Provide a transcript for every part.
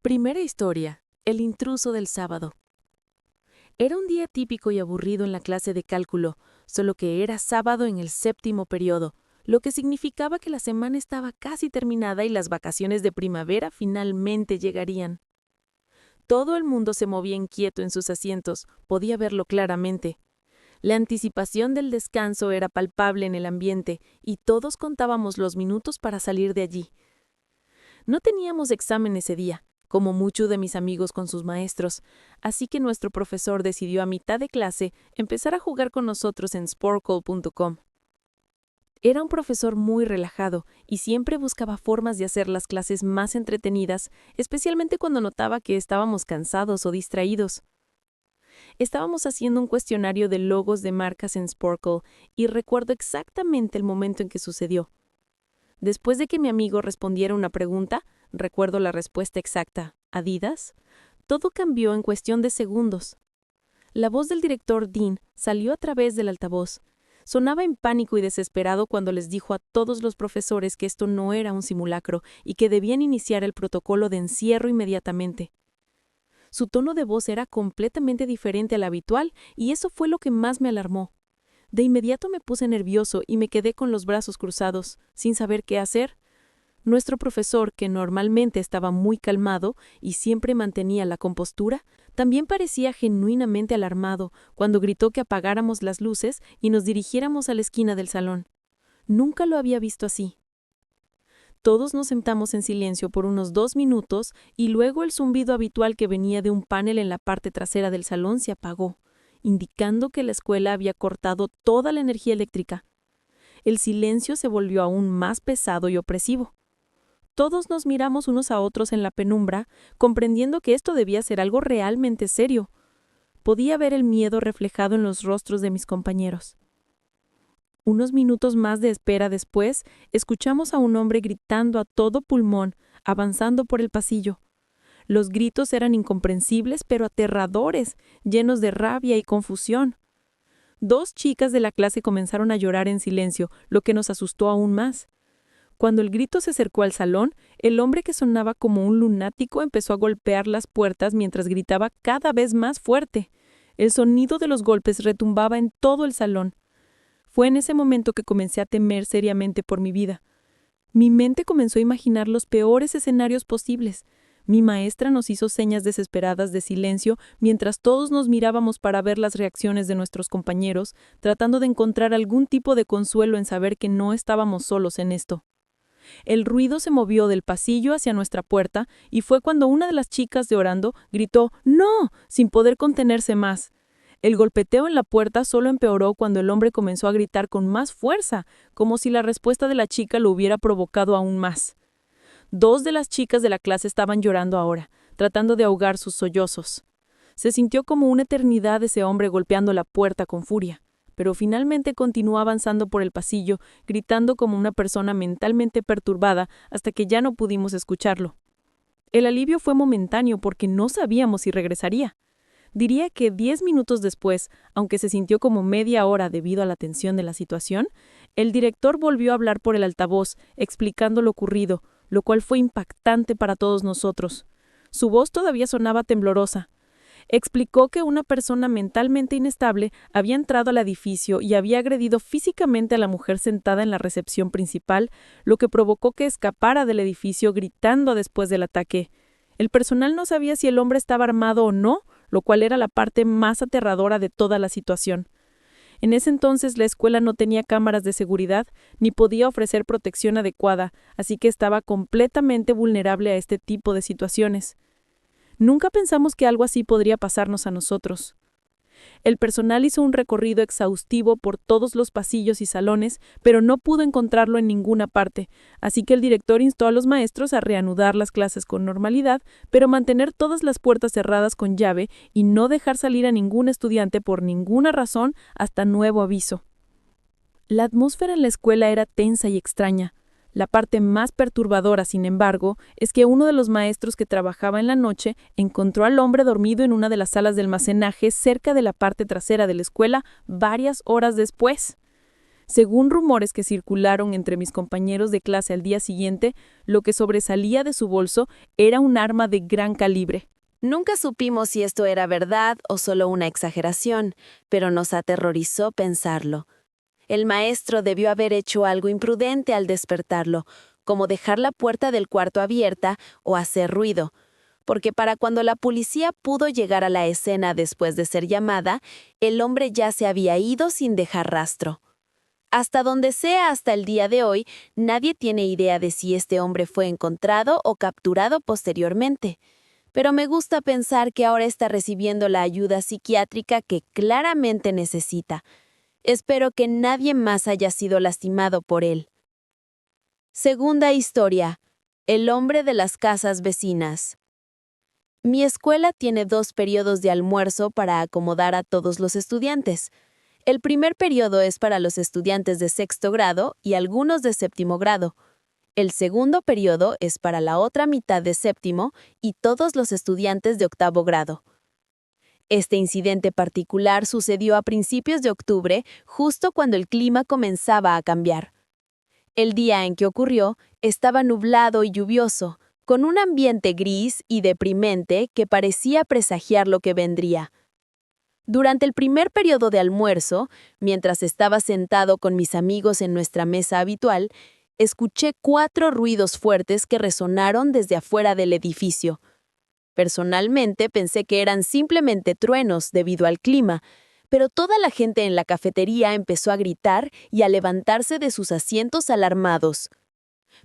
Primera historia. El intruso del sábado. Era un día típico y aburrido en la clase de cálculo, solo que era sábado en el séptimo periodo, lo que significaba que la semana estaba casi terminada y las vacaciones de primavera finalmente llegarían. Todo el mundo se movía inquieto en sus asientos, podía verlo claramente. La anticipación del descanso era palpable en el ambiente y todos contábamos los minutos para salir de allí. No teníamos examen ese día, como muchos de mis amigos con sus maestros, así que nuestro profesor decidió a mitad de clase empezar a jugar con nosotros en Sporcle.com. Era un profesor muy relajado y siempre buscaba formas de hacer las clases más entretenidas, especialmente cuando notaba que estábamos cansados o distraídos. Estábamos haciendo un cuestionario de logos de marcas en Sporcle y recuerdo exactamente el momento en que sucedió. Después de que mi amigo respondiera una pregunta, recuerdo la respuesta exacta, Adidas, todo cambió en cuestión de segundos. La voz del director Dean salió a través del altavoz. Sonaba en pánico y desesperado cuando les dijo a todos los profesores que esto no era un simulacro y que debían iniciar el protocolo de encierro inmediatamente. Su tono de voz era completamente diferente al habitual y eso fue lo que más me alarmó. De inmediato me puse nervioso y me quedé con los brazos cruzados, sin saber qué hacer. Nuestro profesor, que normalmente estaba muy calmado y siempre mantenía la compostura, también parecía genuinamente alarmado cuando gritó que apagáramos las luces y nos dirigiéramos a la esquina del salón. Nunca lo había visto así. Todos nos sentamos en silencio por unos 2 minutos y luego el zumbido habitual que venía de un panel en la parte trasera del salón se apagó, indicando que la escuela había cortado toda la energía eléctrica. El silencio se volvió aún más pesado y opresivo. Todos nos miramos unos a otros en la penumbra, comprendiendo que esto debía ser algo realmente serio. Podía ver el miedo reflejado en los rostros de mis compañeros. Unos minutos más de espera después, escuchamos a un hombre gritando a todo pulmón, avanzando por el pasillo. Los gritos eran incomprensibles pero aterradores, llenos de rabia y confusión. 2 chicas de la clase comenzaron a llorar en silencio, lo que nos asustó aún más. Cuando el grito se acercó al salón, el hombre que sonaba como un lunático empezó a golpear las puertas mientras gritaba cada vez más fuerte. El sonido de los golpes retumbaba en todo el salón. Fue en ese momento que comencé a temer seriamente por mi vida. Mi mente comenzó a imaginar los peores escenarios posibles. Mi maestra nos hizo señas desesperadas de silencio mientras todos nos mirábamos para ver las reacciones de nuestros compañeros, tratando de encontrar algún tipo de consuelo en saber que no estábamos solos en esto. El ruido se movió del pasillo hacia nuestra puerta y fue cuando una de las chicas de orando gritó ¡No!, sin poder contenerse más. El golpeteo en la puerta solo empeoró cuando el hombre comenzó a gritar con más fuerza, como si la respuesta de la chica lo hubiera provocado aún más. 2 de las chicas de la clase estaban llorando ahora, tratando de ahogar sus sollozos. Se sintió como una eternidad ese hombre golpeando la puerta con furia, pero finalmente continuó avanzando por el pasillo, gritando como una persona mentalmente perturbada hasta que ya no pudimos escucharlo. El alivio fue momentáneo porque no sabíamos si regresaría. Diría que 10 minutos después, aunque se sintió como media hora debido a la tensión de la situación, el director volvió a hablar por el altavoz, explicando lo ocurrido, lo cual fue impactante para todos nosotros. Su voz todavía sonaba temblorosa. Explicó que una persona mentalmente inestable había entrado al edificio y había agredido físicamente a la mujer sentada en la recepción principal, lo que provocó que escapara del edificio gritando después del ataque. El personal no sabía si el hombre estaba armado o no, lo cual era la parte más aterradora de toda la situación. En ese entonces la escuela no tenía cámaras de seguridad ni podía ofrecer protección adecuada, así que estaba completamente vulnerable a este tipo de situaciones. Nunca pensamos que algo así podría pasarnos a nosotros. El personal hizo un recorrido exhaustivo por todos los pasillos y salones, pero no pudo encontrarlo en ninguna parte, así que el director instó a los maestros a reanudar las clases con normalidad, pero mantener todas las puertas cerradas con llave y no dejar salir a ningún estudiante por ninguna razón hasta nuevo aviso. La atmósfera en la escuela era tensa y extraña. La parte más perturbadora, sin embargo, es que uno de los maestros que trabajaba en la noche encontró al hombre dormido en una de las salas de almacenaje cerca de la parte trasera de la escuela varias horas después. Según rumores que circularon entre mis compañeros de clase al día siguiente, lo que sobresalía de su bolso era un arma de gran calibre. Nunca supimos si esto era verdad o solo una exageración, pero nos aterrorizó pensarlo. El maestro debió haber hecho algo imprudente al despertarlo, como dejar la puerta del cuarto abierta o hacer ruido, porque para cuando la policía pudo llegar a la escena después de ser llamada, el hombre ya se había ido sin dejar rastro. Hasta donde sea hasta el día de hoy, nadie tiene idea de si este hombre fue encontrado o capturado posteriormente. Pero me gusta pensar que ahora está recibiendo la ayuda psiquiátrica que claramente necesita. Espero que nadie más haya sido lastimado por él. Segunda historia. El hombre de las casas vecinas. Mi escuela tiene 2 periodos de almuerzo para acomodar a todos los estudiantes. El primer periodo es para los estudiantes de 6º grado y algunos de 7º grado. El segundo periodo es para la otra mitad de 7º y todos los estudiantes de 8º grado. Este incidente particular sucedió a principios de octubre, justo cuando el clima comenzaba a cambiar. El día en que ocurrió estaba nublado y lluvioso, con un ambiente gris y deprimente que parecía presagiar lo que vendría. Durante el primer periodo de almuerzo, mientras estaba sentado con mis amigos en nuestra mesa habitual, escuché 4 ruidos fuertes que resonaron desde afuera del edificio. Personalmente pensé que eran simplemente truenos debido al clima, pero toda la gente en la cafetería empezó a gritar y a levantarse de sus asientos alarmados.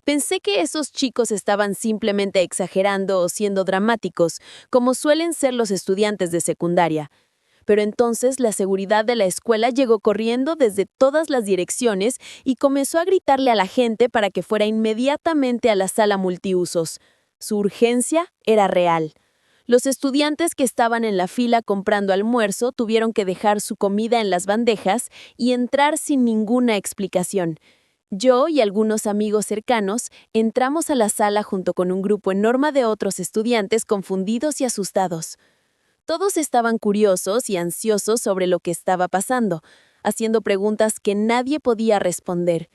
Pensé que esos chicos estaban simplemente exagerando o siendo dramáticos, como suelen ser los estudiantes de secundaria. Pero entonces la seguridad de la escuela llegó corriendo desde todas las direcciones y comenzó a gritarle a la gente para que fuera inmediatamente a la sala multiusos. Su urgencia era real. Los estudiantes que estaban en la fila comprando almuerzo tuvieron que dejar su comida en las bandejas y entrar sin ninguna explicación. Yo y algunos amigos cercanos entramos a la sala junto con un grupo enorme de otros estudiantes confundidos y asustados. Todos estaban curiosos y ansiosos sobre lo que estaba pasando, haciendo preguntas que nadie podía responder.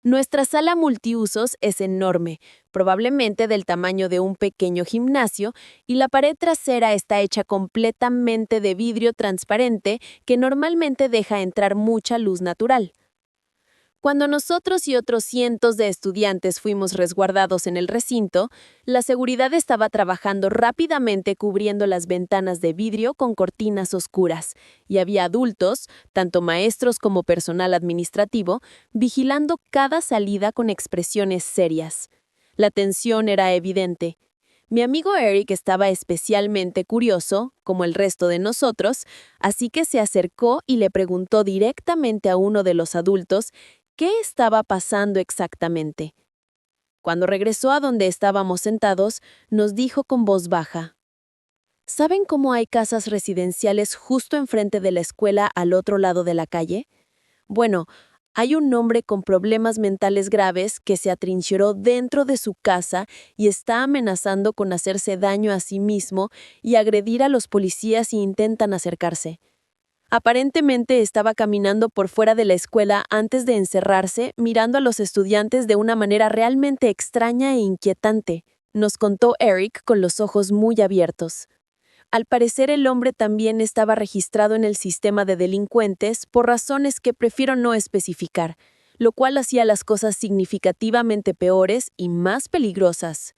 Nuestra sala multiusos es enorme, probablemente del tamaño de un pequeño gimnasio, y la pared trasera está hecha completamente de vidrio transparente que normalmente deja entrar mucha luz natural. Cuando nosotros y otros cientos de estudiantes fuimos resguardados en el recinto, la seguridad estaba trabajando rápidamente cubriendo las ventanas de vidrio con cortinas oscuras, y había adultos, tanto maestros como personal administrativo, vigilando cada salida con expresiones serias. La tensión era evidente. Mi amigo Eric estaba especialmente curioso, como el resto de nosotros, así que se acercó y le preguntó directamente a uno de los adultos qué estaba pasando exactamente. Cuando regresó a donde estábamos sentados, nos dijo con voz baja: ¿Saben cómo hay casas residenciales justo enfrente de la escuela al otro lado de la calle? Bueno, hay un hombre con problemas mentales graves que se atrincheró dentro de su casa y está amenazando con hacerse daño a sí mismo y agredir a los policías si intentan acercarse. Aparentemente estaba caminando por fuera de la escuela antes de encerrarse, mirando a los estudiantes de una manera realmente extraña e inquietante, nos contó Eric con los ojos muy abiertos. Al parecer el hombre también estaba registrado en el sistema de delincuentes por razones que prefiero no especificar, lo cual hacía las cosas significativamente peores y más peligrosas.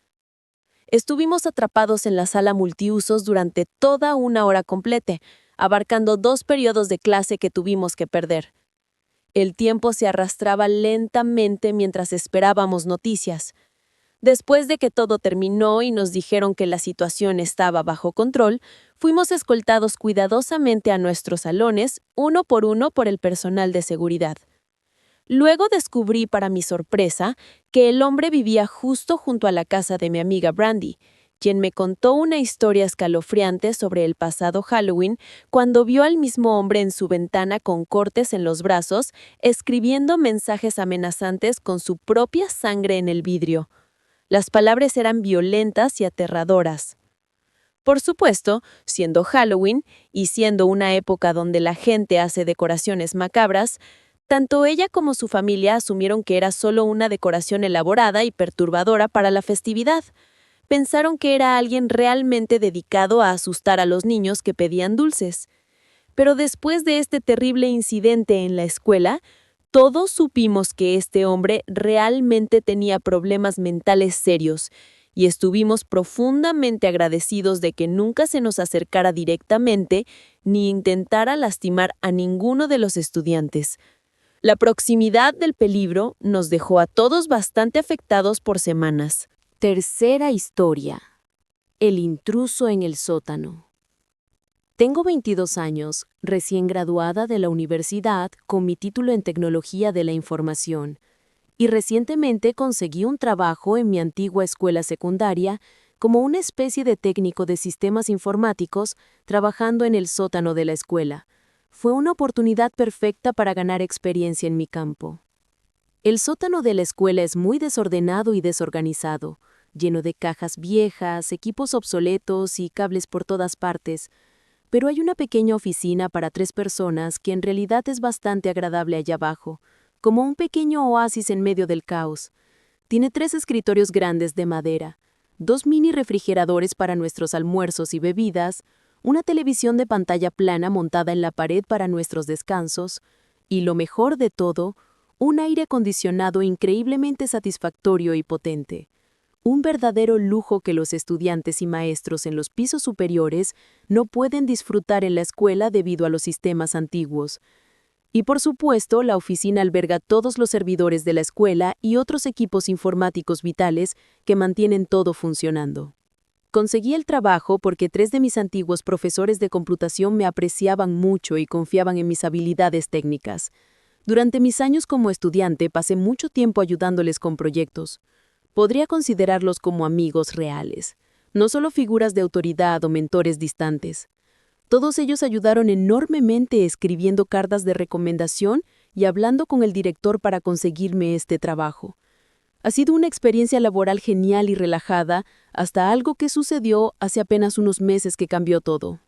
Estuvimos atrapados en la sala multiusos durante toda una hora completa, abarcando 2 periodos de clase que tuvimos que perder. El tiempo se arrastraba lentamente mientras esperábamos noticias. Después de que todo terminó y nos dijeron que la situación estaba bajo control, fuimos escoltados cuidadosamente a nuestros salones, uno por el personal de seguridad. Luego descubrí, para mi sorpresa, que el hombre vivía justo junto a la casa de mi amiga Brandy, quien me contó una historia escalofriante sobre el pasado Halloween cuando vio al mismo hombre en su ventana con cortes en los brazos, escribiendo mensajes amenazantes con su propia sangre en el vidrio. Las palabras eran violentas y aterradoras. Por supuesto, siendo Halloween y siendo una época donde la gente hace decoraciones macabras, Tanto ella como su familia asumieron que era solo una decoración elaborada y perturbadora para la festividad. Pensaron que era alguien realmente dedicado a asustar a los niños que pedían dulces. Pero después de este terrible incidente en la escuela, todos supimos que este hombre realmente tenía problemas mentales serios y estuvimos profundamente agradecidos de que nunca se nos acercara directamente ni intentara lastimar a ninguno de los estudiantes. La proximidad del peligro nos dejó a todos bastante afectados por semanas. Tercera historia. El intruso en el sótano. Tengo 22 años, recién graduada de la universidad con mi título en Tecnología de la Información, y recientemente conseguí un trabajo en mi antigua escuela secundaria como una especie de técnico de sistemas informáticos trabajando en el sótano de la escuela. Fue una oportunidad perfecta para ganar experiencia en mi campo. El sótano de la escuela es muy desordenado y desorganizado, lleno de cajas viejas, equipos obsoletos y cables por todas partes, pero hay una pequeña oficina para 3 personas que en realidad es bastante agradable allá abajo, como un pequeño oasis en medio del caos. Tiene 3 escritorios grandes de madera, 2 mini refrigeradores para nuestros almuerzos y bebidas, una televisión de pantalla plana montada en la pared para nuestros descansos, y lo mejor de todo, un aire acondicionado increíblemente satisfactorio y potente. Un verdadero lujo que los estudiantes y maestros en los pisos superiores no pueden disfrutar en la escuela debido a los sistemas antiguos. Y por supuesto, la oficina alberga todos los servidores de la escuela y otros equipos informáticos vitales que mantienen todo funcionando. Conseguí el trabajo porque 3 de mis antiguos profesores de computación me apreciaban mucho y confiaban en mis habilidades técnicas. Durante mis años como estudiante pasé mucho tiempo ayudándoles con proyectos. Podría considerarlos como amigos reales, no solo figuras de autoridad o mentores distantes. Todos ellos ayudaron enormemente escribiendo cartas de recomendación y hablando con el director para conseguirme este trabajo. Ha sido una experiencia laboral genial y relajada, hasta algo que sucedió hace apenas unos meses que cambió todo.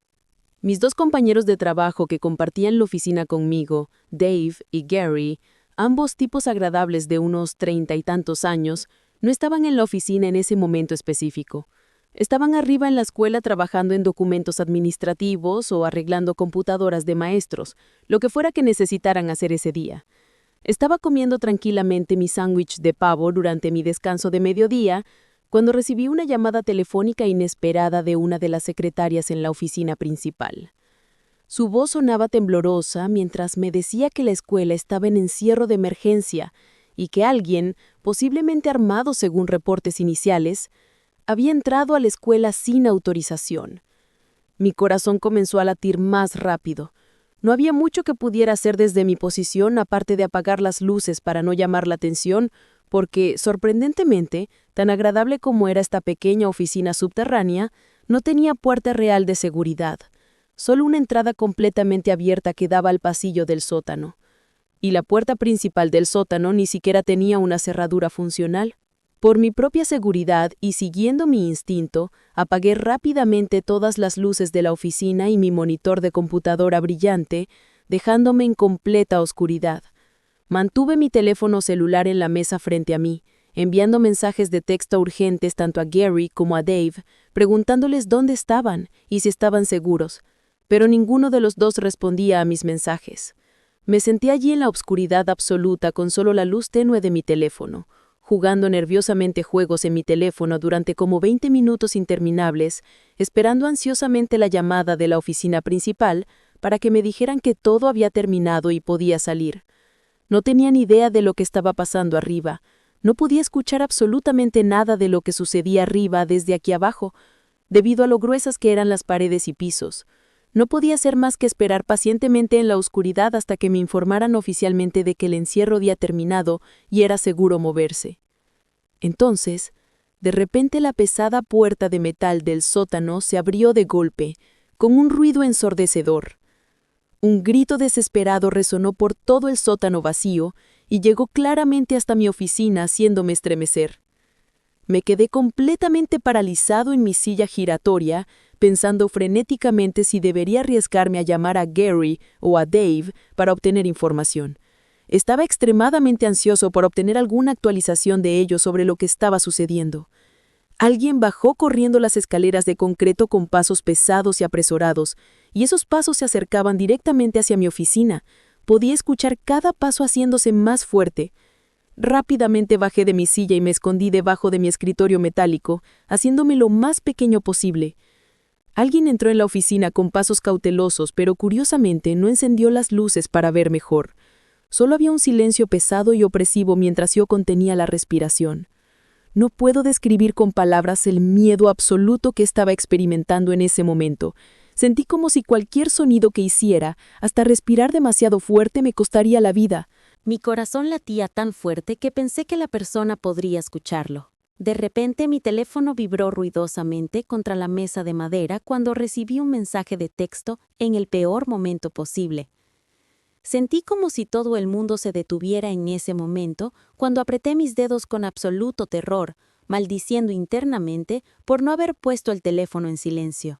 Mis 2 compañeros de trabajo que compartían la oficina conmigo, Dave y Gary, ambos tipos agradables de unos 30 y tantos años, no estaban en la oficina en ese momento específico. Estaban arriba en la escuela trabajando en documentos administrativos o arreglando computadoras de maestros, lo que fuera que necesitaran hacer ese día. Estaba comiendo tranquilamente mi sándwich de pavo durante mi descanso de mediodía cuando recibí una llamada telefónica inesperada de una de las secretarias en la oficina principal. Su voz sonaba temblorosa mientras me decía que la escuela estaba en encierro de emergencia y que alguien, posiblemente armado según reportes iniciales, había entrado a la escuela sin autorización. Mi corazón comenzó a latir más rápido. No había mucho que pudiera hacer desde mi posición aparte de apagar las luces para no llamar la atención, porque, sorprendentemente, tan agradable como era esta pequeña oficina subterránea, no tenía puerta real de seguridad, solo una entrada completamente abierta que daba al pasillo del sótano. Y la puerta principal del sótano ni siquiera tenía una cerradura funcional. Por mi propia seguridad y siguiendo mi instinto, apagué rápidamente todas las luces de la oficina y mi monitor de computadora brillante, dejándome en completa oscuridad. Mantuve mi teléfono celular en la mesa frente a mí, enviando mensajes de texto urgentes tanto a Gary como a Dave, preguntándoles dónde estaban y si estaban seguros, pero ninguno de los 2 respondía a mis mensajes. Me senté allí en la oscuridad absoluta con solo la luz tenue de mi teléfono, jugando nerviosamente juegos en mi teléfono durante como 20 minutos interminables, esperando ansiosamente la llamada de la oficina principal para que me dijeran que todo había terminado y podía salir. No tenía ni idea de lo que estaba pasando arriba. No podía escuchar absolutamente nada de lo que sucedía arriba desde aquí abajo, debido a lo gruesas que eran las paredes y pisos. No podía hacer más que esperar pacientemente en la oscuridad hasta que me informaran oficialmente de que el encierro había terminado y era seguro moverse. Entonces, de repente la pesada puerta de metal del sótano se abrió de golpe, con un ruido ensordecedor. Un grito desesperado resonó por todo el sótano vacío y llegó claramente hasta mi oficina haciéndome estremecer. Me quedé completamente paralizado en mi silla giratoria, pensando frenéticamente si debería arriesgarme a llamar a Gary o a Dave para obtener información. Estaba extremadamente ansioso por obtener alguna actualización de ello sobre lo que estaba sucediendo. Alguien bajó corriendo las escaleras de concreto con pasos pesados y apresurados, y esos pasos se acercaban directamente hacia mi oficina. Podía escuchar cada paso haciéndose más fuerte. Rápidamente bajé de mi silla y me escondí debajo de mi escritorio metálico, haciéndome lo más pequeño posible. Alguien entró en la oficina con pasos cautelosos, pero curiosamente no encendió las luces para ver mejor. Solo había un silencio pesado y opresivo mientras yo contenía la respiración. No puedo describir con palabras el miedo absoluto que estaba experimentando en ese momento. Sentí como si cualquier sonido que hiciera, hasta respirar demasiado fuerte, me costaría la vida. Mi corazón latía tan fuerte que pensé que la persona podría escucharlo. De repente mi teléfono vibró ruidosamente contra la mesa de madera cuando recibí un mensaje de texto en el peor momento posible. Sentí como si todo el mundo se detuviera en ese momento cuando apreté mis dedos con absoluto terror, maldiciendo internamente por no haber puesto el teléfono en silencio.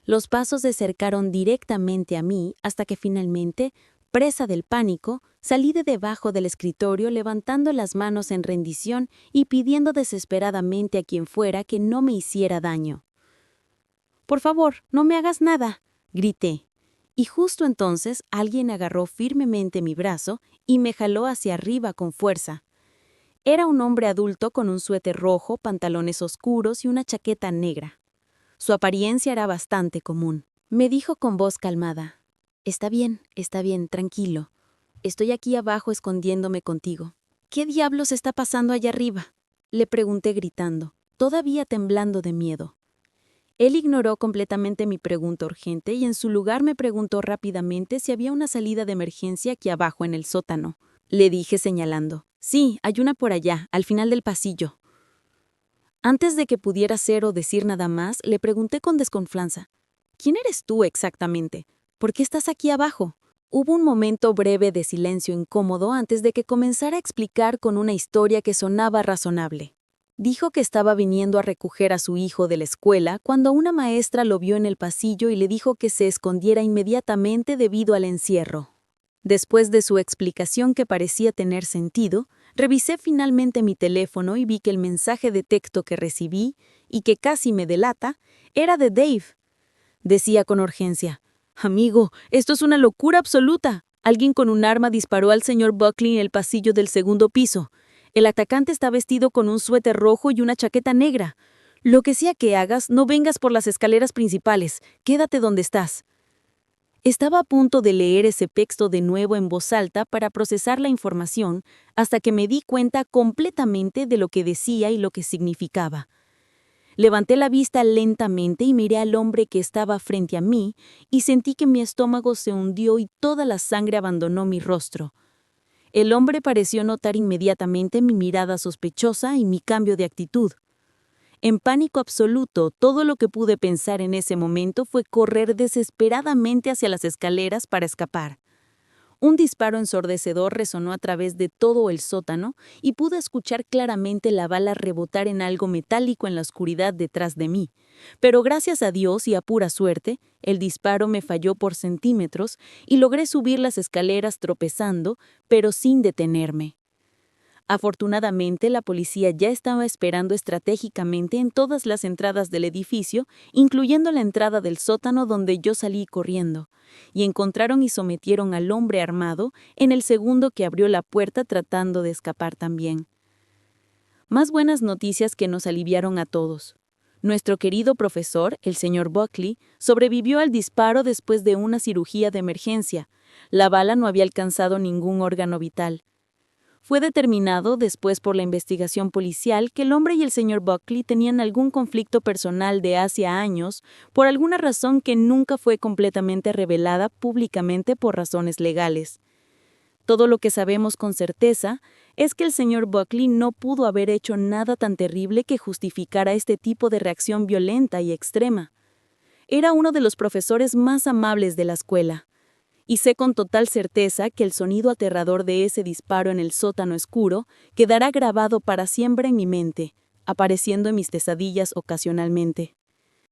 Los pasos se acercaron directamente a mí hasta que finalmente, presa del pánico, salí de debajo del escritorio levantando las manos en rendición y pidiendo desesperadamente a quien fuera que no me hiciera daño. «Por favor, no me hagas nada», grité. Y justo entonces alguien agarró firmemente mi brazo y me jaló hacia arriba con fuerza. Era un hombre adulto con un suéter rojo, pantalones oscuros y una chaqueta negra. Su apariencia era bastante común. Me dijo con voz calmada: está bien, tranquilo. Estoy aquí abajo escondiéndome contigo». «¿Qué diablos está pasando allá arriba?», le pregunté gritando, todavía temblando de miedo. Él ignoró completamente mi pregunta urgente y en su lugar me preguntó rápidamente si había una salida de emergencia aquí abajo en el sótano. Le dije señalando: «Sí, hay una por allá, al final del pasillo». Antes de que pudiera hacer o decir nada más, le pregunté con desconfianza: «¿Quién eres tú exactamente? ¿Por qué estás aquí abajo?». Hubo un momento breve de silencio incómodo antes de que comenzara a explicar con una historia que sonaba razonable. Dijo que estaba viniendo a recoger a su hijo de la escuela cuando una maestra lo vio en el pasillo y le dijo que se escondiera inmediatamente debido al encierro. Después de su explicación que parecía tener sentido, revisé finalmente mi teléfono y vi que el mensaje de texto que recibí, y que casi me delata, era de Dave. Decía con urgencia: «Amigo, esto es una locura absoluta. Alguien con un arma disparó al señor Buckley en el pasillo del segundo piso. El atacante está vestido con un suéter rojo y una chaqueta negra. Lo que sea que hagas, no vengas por las escaleras principales. Quédate donde estás». Estaba a punto de leer ese texto de nuevo en voz alta para procesar la información hasta que me di cuenta completamente de lo que decía y lo que significaba. Levanté la vista lentamente y miré al hombre que estaba frente a mí y sentí que mi estómago se hundió y toda la sangre abandonó mi rostro. El hombre pareció notar inmediatamente mi mirada sospechosa y mi cambio de actitud. En pánico absoluto, todo lo que pude pensar en ese momento fue correr desesperadamente hacia las escaleras para escapar. Un disparo ensordecedor resonó a través de todo el sótano y pude escuchar claramente la bala rebotar en algo metálico en la oscuridad detrás de mí. Pero gracias a Dios y a pura suerte, el disparo me falló por centímetros y logré subir las escaleras tropezando, pero sin detenerme. Afortunadamente, la policía ya estaba esperando estratégicamente en todas las entradas del edificio, incluyendo la entrada del sótano donde yo salí corriendo, y encontraron y sometieron al hombre armado en el segundo que abrió la puerta tratando de escapar también. Más buenas noticias que nos aliviaron a todos. Nuestro querido profesor, el señor Buckley, sobrevivió al disparo después de una cirugía de emergencia. La bala no había alcanzado ningún órgano vital. Fue determinado después por la investigación policial que el hombre y el señor Buckley tenían algún conflicto personal de hace años por alguna razón que nunca fue completamente revelada públicamente por razones legales. Todo lo que sabemos con certeza es que el señor Buckley no pudo haber hecho nada tan terrible que justificara este tipo de reacción violenta y extrema. Era uno de los profesores más amables de la escuela. Y sé con total certeza que el sonido aterrador de ese disparo en el sótano oscuro quedará grabado para siempre en mi mente, apareciendo en mis pesadillas ocasionalmente.